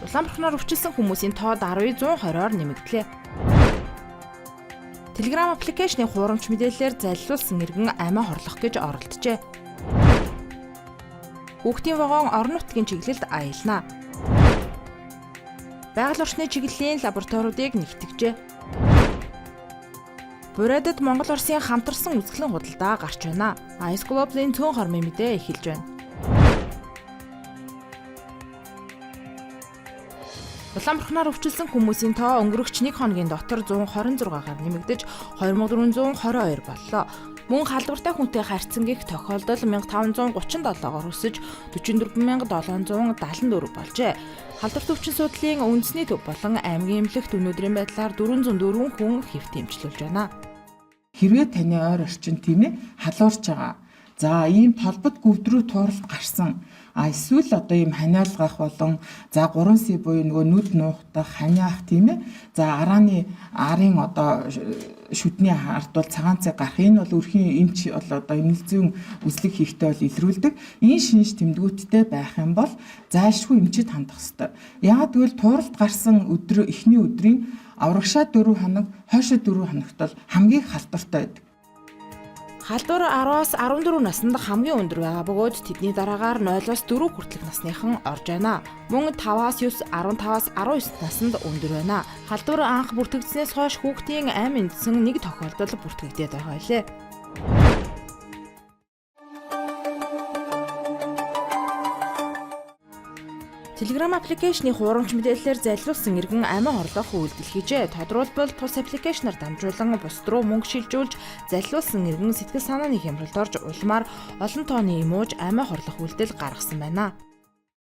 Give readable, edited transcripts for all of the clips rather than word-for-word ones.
Улаанбарханаар өвчлсөн хүмүүсийн тоо 10-120-оор нэмэгдлээ. Telegram аппликейшны хуурамч мэдээллээр залилуулсан иргэн амиа хорлох гэж оролджээ. Хүүхдийн вагон орон нутгийн чиглэлд аялна. Байгаль орчны чиглэлийн лабораториудыг нэгтгэжээ. Бурайдад Монгол Оросын хамтарсан үзэсгэлэн худалдаа гарч байна. Ice Globe-ийн цөөн хормын мэдээ эхэлж байна. Улаанбарханаар өвчлсөн хүмүүсийн тоо өнгөрөгч 1 хоногийн дотор 126-аар нэмэгдэж 2422 боллоо. Мөн халдвартай хүнтэй харьцангийнх тохиолдол 1537-оор өсөж 44774 болжээ. Халдварт өвчин судлалын үндэсний төв болон аймгийн эмнэлэгт өнөөдрийн байдлаар 404 хүн хэвт эмчилүүлж байна. Хэрвээ таны ойр орчин тийм ээ халуурч байгаа. За ийм толбот гүвдрүү тууралт гарсан. Эсвэл одоо ийм ханиалгах болон за 3 сая буюу нөгөө нүд нуухтах, ханиах тийм ээ. За арын одоо шүдний ард бол цагаан цай гарах. Энэ бол өрхийн эмч бол одоо эмнэлэг зүйн үзлэг хийхдээ бол илрүүлдэг. Энэ шинж тэмдгүүдтэй байх юм бол зайлшгүй эмчид хандах ёстой. Яагаад гэвэл тууралт гарсан өдөр эхний өдрийн аврагшаа 4 хоног, хойшоо 4 хоногт бол хамгийн халдвартай байдаг. Халдвар 10-аас 14 наснд хамгийн өндөр байгаа бөгөөд тэдний дараагаар 0-оос 4 хүртэлх насныхан орж байна. Мөн 5-аас 9, 15-аас 19 наснд өндөр байна. Халдвар анх бүртгэгдснээс хойш хүүхдийн амь эндсэн нэг тохиолдол бүртгэгдээд байгаа лээ. Telegram аппликейшны хуурамч мэдээллээр залилуулсан иргэн амиа хорлох үйлдэл хийжээ. Тодорхойлбол тус аппликейшнаар дамжуулан бусд руу мөнгө шилжүүлж залилуулсан иргэн сэтгэл санааны хямралд орж улмаар олон тооны эмөөж амиа хорлох үйлдэл гаргасан байна.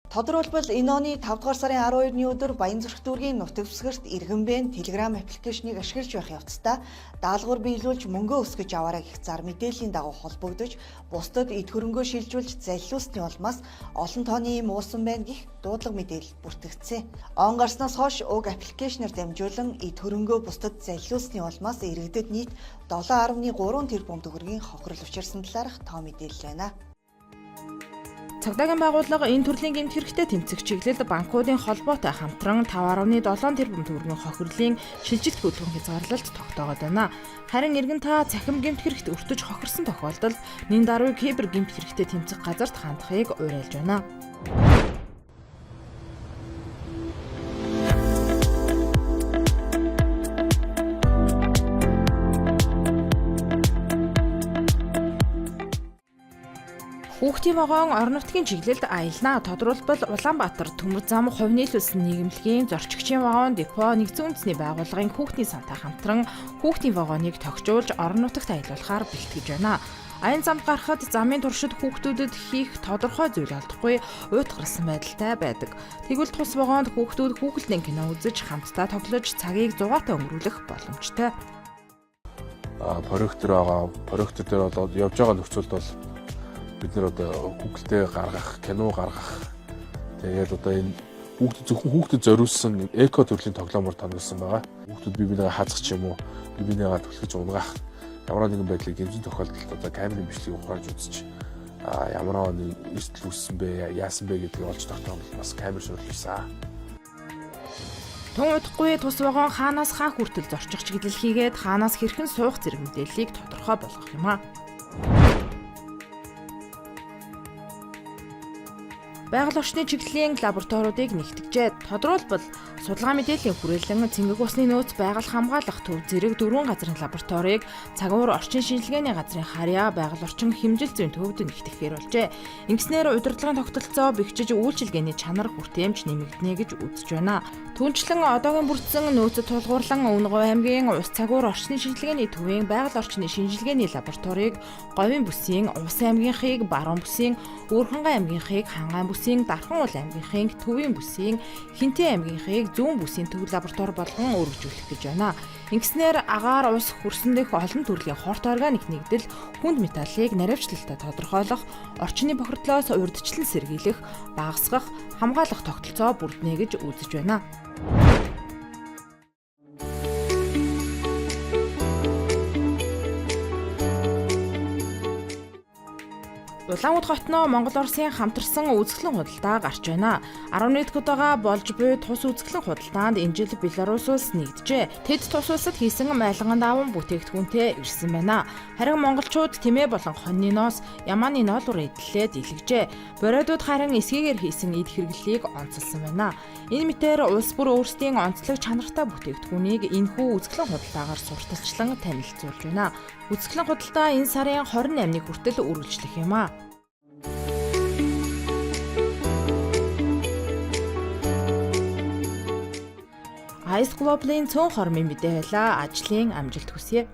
Тодорхойлбол энэ оны 5 дугаар сарын 12-ны өдөр Баянзүрх дүүргийн нутагсгэрт иргэнбэн Telegram аппликейшнийг ашиглаж байх явцдаа даалгавар биелүүлж мөнгө өсгөж аваарай гэх зар мэдээллийн дагуу холбогдож бусдад эд хөрөнгөө шилжүүлж залилуулсны улмаас олон тооны эм уусан байна гэх дуудлага мэдээлэл бүртгэгдсэн. Он гарснаас хойш уг аппликейшнээр дамжуулан эд хөрөнгөө бусдад залилуулсны улмаас иргэдэд нийт 7.3 тэрбум төгрөгийн хохирол учирсан талаарх тоо мэдээлэл байна. Цагдаагийн байгууллага энэ төрлийн гэмт хэрэгтэй тэмцэх чиглэлд банкуудын холбоотой хамтран 5.7 тэрбум төгрөгийн хохирлын шилжилт хөдөлгөөн хязгаарлалт тогтоогод байна. Харин иргэн та цахим гэмт хэрэгт өртөж хохирсон тохиолдолд нэн даруй кибер гэмт хэрэгтэй тэмцэх газарт хандахыг уриалж байна. Хүүхдийн вагон орон нутгийн чиглэлд аялна. Тодорхойлбол Улаанбаатар төмөр зам хувь нийлүүлсэн нийгэмлэгийн зорчигчийн вагон депо нэгдсэн үндэсний байгууллагын хүүхдийн сантай хамтран хүүхдийн вагоныг тохижуулж орон нутагт аялуулахаар бэлтгэж байна. Аян замд гарахад замын туршид хүүхдүүдэд хийх тодорхой зүйл олдохгүй уйтгарсан байдалтай байдаг. Тэгвэл тус вагонд хүүхдүүд хүүхэлдэйн кино үзэж хамтдаа тоглож цагийг зугаатай өнгөрүүлэх боломжтой. Проектор байгаа. Проектор дээр бол явж байгаа нөхцөлд бол бид нэр одоо хүүхэлдээ гаргах, кино гаргах. Тэгээд одоо энэ зөвхөн хүүхдэд зориулсан эко төрлийн тоглоомор томилсон байгаа. Хүүхдүүд бие бинийгээ хазах ч юм уу, бие бинийгээ түлхэж унгах ямар нэгэн байдлыг гэмзэн тохиолдолд одоо камерын бичлэгийг ухрааж үзэж ямар нэг эрсдэл үүссэн бэ, яасан бэ гэдгийг олж тогтоомол бас камер суурилсан. Тун удахгүй тус вагон хаанаас хаа хүртэл зорчих чиглэл хийгээд хаанаас хэрхэн суух зэрэг мэдээллийг тодорхой болгох юм а. Байгаль орчны чиглэлийн лабораториудыг нэгтгэжээ. Тодорхойлбол судалгаа мэдээллийн хүрээлэн цэнгэг усны нөөц байгаль хамгаалах төв зэрэг 4 газрын лабораторийг цагуур орчин шинжилгээний газрын харьяа байгаль орчин хэмжил зүйн төвд нэгтгэхээр болжээ. Ингэснээр удирдлагын тогтолцоо бэхжиж үйлчилгээний чанар хүртээмж нэмэгдэнэ гэж үзэж байна. Түүнчлэн одоогийн бүрдсэн нөөцөд тулгуурлан Өвнөгов аймгийн ус цагуур орчны шинжилгээний төвийн байгаль орчны шинжилгээний лабораторийг Говийн бүсийн, Ус аймгийнхыг, Баруун бүсийн, Өөрхөнгай аймгийнхыг, Хангаан бүсийн, Дархан уул аймгийнхыг, Төвийн бүсийн, Хинтээ аймгийнхыг зүүн бүсийн төв лаборатори болгон өргөжүүлэх гэж байна. Ингэснээр агаар ус хөрсөн дэх олон төрлийн хорт органик нэгдэл, хүнд металлыг наривчлалтаа тодорхойлох, орчны бохирдлоос урьдчилан сэргийлэх, багасгах, хамгаалах тогтолцоо бүрднэ гэж үзэж байна. Улаанбаатар хотноо Монгол Оросын хамтарсан үзэсгэлэн худалдаа гарч байна. 11 дахь удаага болж буй тус үзэсгэлэн худалдаанд энэ жил Беларусь улс нэгджээ. Тэд тус улсад хийсэн майлган даван бүтээгдэхүүнтэй ирсэн байна. Харин монголчууд тэмээ болон хоньны ноос ямааны ноолуур эдлээд илгэжээ. Бориодууд харин эсгээгээр хийсэн эд хэрэглэлийг онцолсон байна. Энэ мэтээр улс бүр өөрсдийн онцлог чанартай бүтээгдэхүүнийг энэхүү үзэсгэлэн худалдаагаар сурталчлан танилцуулж байна. Үзэсгэлэн худалдаа энэ сарын 28-ны хүртэл үргэлжлэх юм а. Ice Global-ийн цөөн хормын мэдээ байлаа. Ажлын амжилт хүсье.